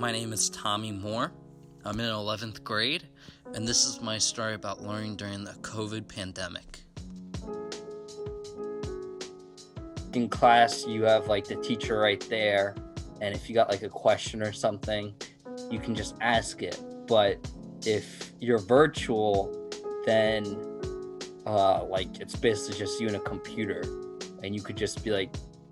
My name is Tommy Moore. I'm in 11th grade, and this is my story about learning during the COVID pandemic. In class, you have the teacher right there, and if you got a question or something, you can just ask it. But if you're virtual, then it's basically just you and a computer, and you could just be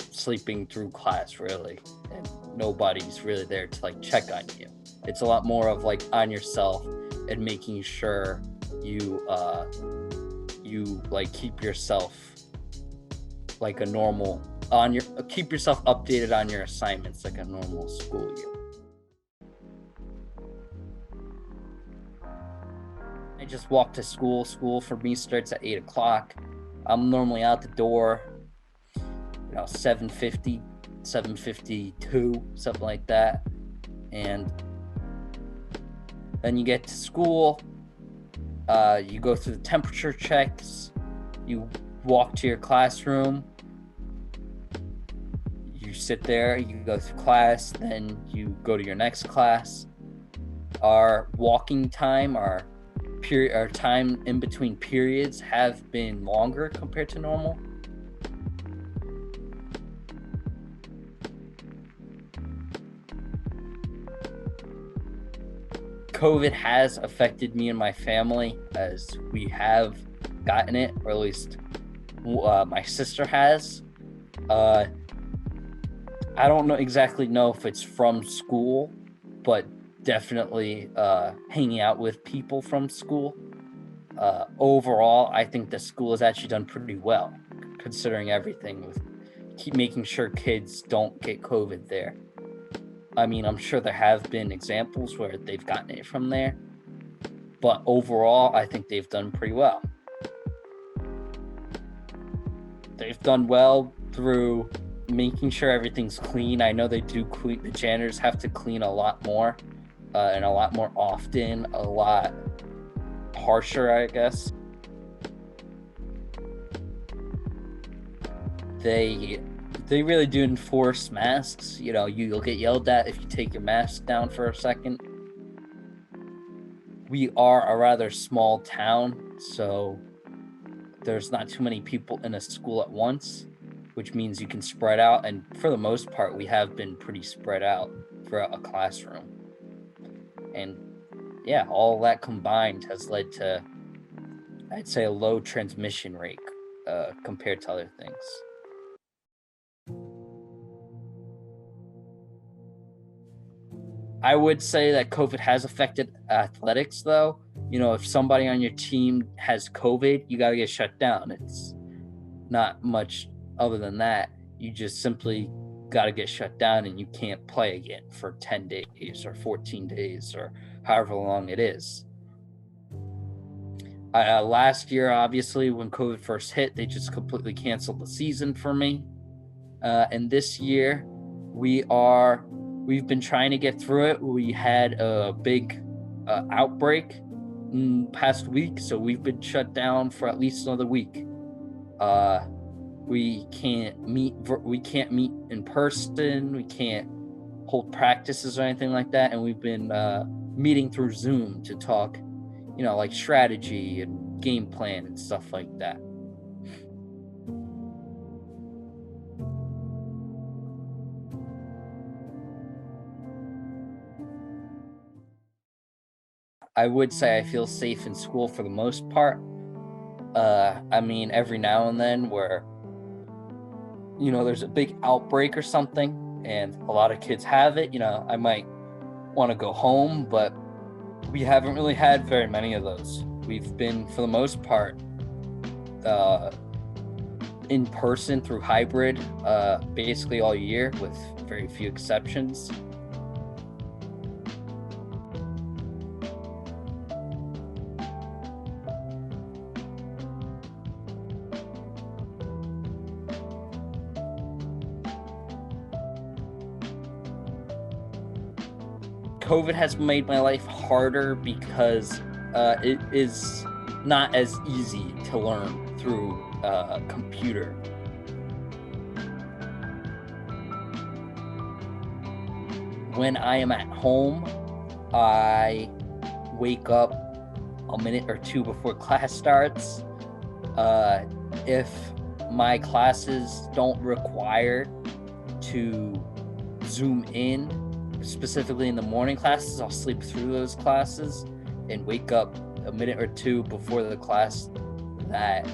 sleeping through class, really, and nobody's really there to check on you. It's a lot more of on yourself and making sure you keep yourself keep yourself updated on your assignments like a normal school year. I just walk to school. School for me starts at 8 o'clock. I'm normally out the door 7:50, 7:52, something like that. And then you get to school, you go through the temperature checks, you walk to your classroom, you sit there, you go through class, then you go to your next class. Our walking time, our time in between periods have been longer compared to normal. COVID has affected me and my family, as we have gotten it, or at least my sister has. I don't exactly know if it's from school, but definitely hanging out with people from school. Overall, I think the school has actually done pretty well, considering everything, with keep making sure kids don't get COVID there. I mean, I'm sure there have been examples where they've gotten it from there, but overall, I think they've done pretty well. They've done well through making sure everything's clean. I know they do clean. The janitors have to clean a lot more, and a lot more often, a lot harsher, I guess. They really do enforce masks. You'll get yelled at if you take your mask down for a second. We are a rather small town, so there's not too many people in a school at once, which means you can spread out. And for the most part, we have been pretty spread out throughout a classroom. And yeah, all that combined has led to, I'd say, a low transmission rate compared to other things. I would say that COVID has affected athletics, though. If somebody on your team has COVID, you got to get shut down. It's not much other than that. You just simply got to get shut down, and you can't play again for 10 days or 14 days or however long it is. Last year, obviously, when COVID first hit, they just completely canceled the season for me. And this year, we've been trying to get through it. We had a big outbreak past week, so we've been shut down for at least another week. We can't meet in person. We can't hold practices or anything like that. And we've been meeting through Zoom to talk, strategy and game plan and stuff like that. I would say I feel safe in school for the most part. I mean, every now and then where, there's a big outbreak or something and a lot of kids have it, I might want to go home, but we haven't really had very many of those. We've been, for the most part, in person through hybrid, basically all year, with very few exceptions. COVID has made my life harder because it is not as easy to learn through a computer. when I am at home, I wake up a minute or two before class starts. If my classes don't require to Zoom in, specifically in the morning classes, I'll sleep through those classes and wake up a minute or two before the class that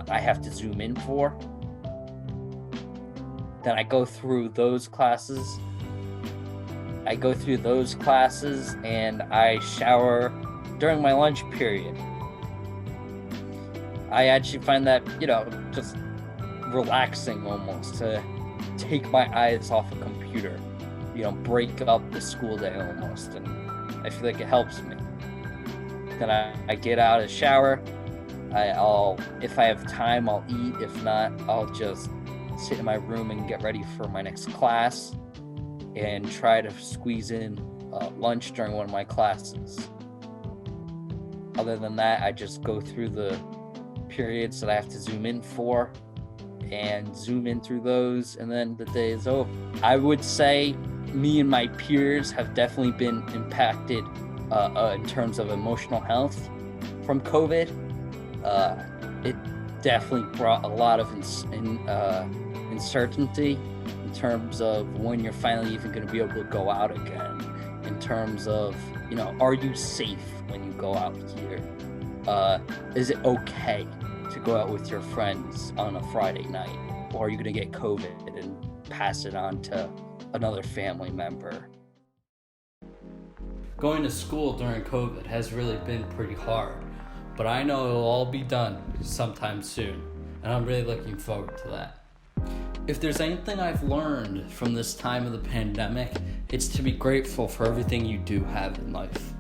I have to Zoom in for. Then I go through those classes. And I shower during my lunch period. I actually find that, just relaxing almost to take my eyes off a computer, break up the school day almost, and I feel like it helps me. Then I get out of the shower. I'll, if I have time, I'll eat. If not, I'll just sit in my room and get ready for my next class and try to squeeze in lunch during one of my classes. Other than that, I just go through the periods that I have to Zoom in for and Zoom in through those, and then the day is over. I would say me and my peers have definitely been impacted in terms of emotional health from COVID. It definitely brought a lot of uncertainty in terms of when you're finally even going to be able to go out again, in terms of, are you safe when you go out here? Is it okay to go out with your friends on a Friday night? Or are you going to get COVID and pass it on to another family member? Going to school during COVID has really been pretty hard, but I know it'll all be done sometime soon, and I'm really looking forward to that. If there's anything I've learned from this time of the pandemic, it's to be grateful for everything you do have in life.